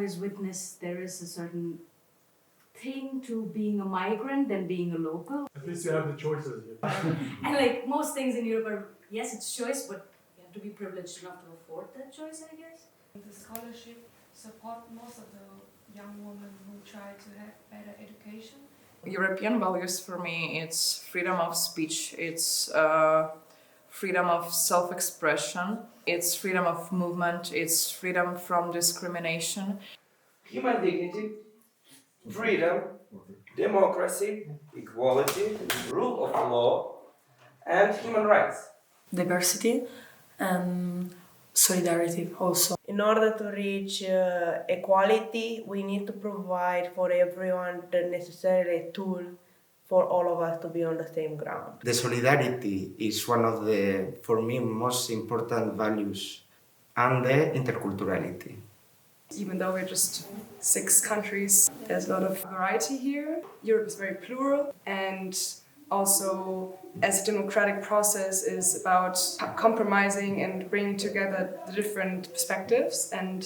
always witnessed there is a certain thing to being a migrant than being a local. At least you have the choices. And like most things in Europe are, yes, it's choice, but you have to be privileged enough to afford that choice, I guess. The scholarship support most of the young women who try to have better education. European values for me, it's freedom of speech, it's freedom of self-expression, it's freedom of movement, it's freedom from discrimination. Human dignity, freedom, democracy, equality, rule of law, and human rights. Diversity and solidarity also. In order to reach equality, we need to provide for everyone the necessary tool for all of us to be on the same ground. The solidarity is one of the, for me, most important values, and the interculturality. Even though we're just 6 countries, there's a lot of variety here. Europe is very plural, and also as a democratic process is about compromising and bringing together the different perspectives and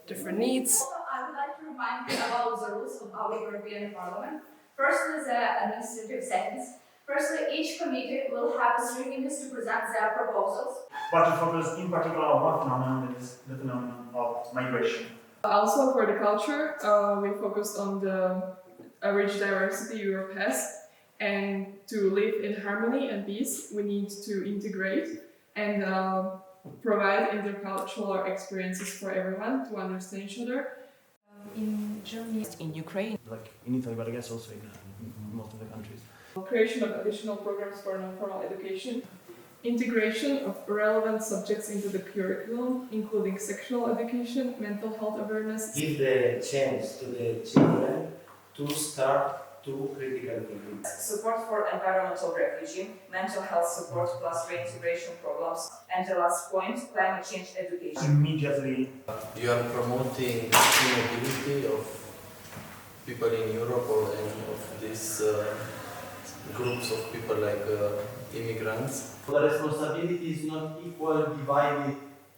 different needs. I would like to remind you about the rules of our European Parliament. Firstly, the administrative settings. Firstly, each committee will have 3 minutes to present their proposals. But to focus in particular on one phenomenon, that is the phenomenon of migration. Also for the culture, we focused on the rich diversity Europe has, and to live in harmony and peace, we need to integrate and provide intercultural experiences for everyone to understand each other. In Germany, In Ukraine, Like in Italy, but I guess also in most of the countries. Creation of additional programs for non-formal education. Integration of relevant subjects into the curriculum, including sexual education, mental health awareness. Give the chance to the children to start to critical thinking. support for environmental refugee, mental health support plus reintegration programs, and the last point, climate change education. Immediately. You are promoting the mobility of people in Europe or any of these groups of people like immigrants. The responsibility is not equal divided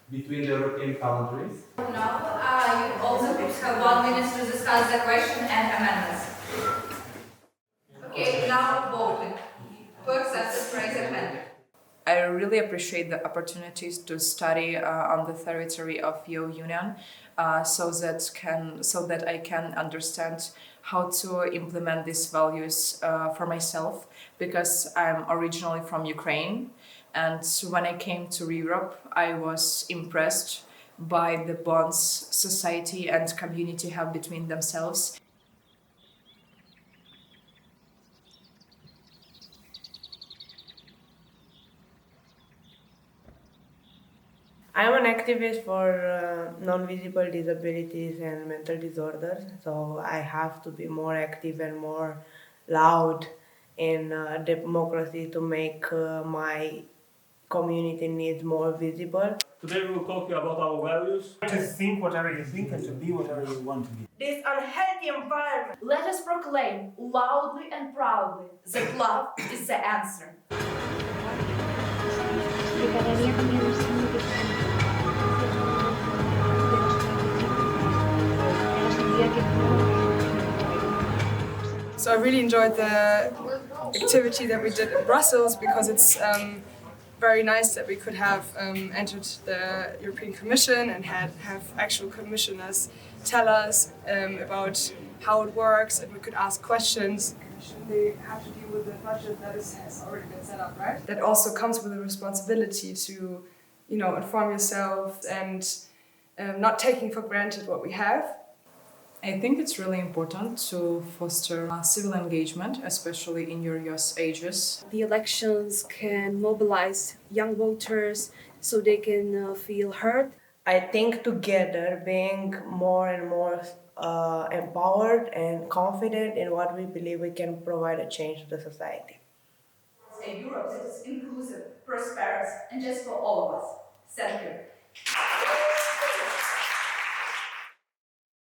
between the European countries. Now, all the groups have 1 minute to discuss the question and amendments. Okay, now voting. To accept the raise your hand. I really appreciate the opportunities to study on the territory of YE1 so that I can understand how to implement these values for myself, because I'm originally from Ukraine, and when I came to Europe I was impressed by the bonds society and community have between themselves. I'm an activist for non-visible disabilities and mental disorders, so I have to be more active and more loud in democracy to make my community needs more visible. Today we will talk about our values. To think whatever you think and to be whatever you want to be. This unhealthy environment. Let us proclaim loudly and proudly that love is the answer. So I really enjoyed the activity that we did in Brussels, because it's very nice that we could have entered the European Commission and have actual commissioners tell us about how it works, and we could ask questions. They have to deal with the budget that has already been set up, right? That also comes with a responsibility to, inform yourself and not taking for granted what we have. I think it's really important to foster civil engagement, especially in your youth ages. The elections can mobilize young voters so they can feel heard. I think together, being more and more empowered and confident in what we believe, we can provide a change to the society. A Europe that is inclusive, prosperous, and just for all of us. Thank you.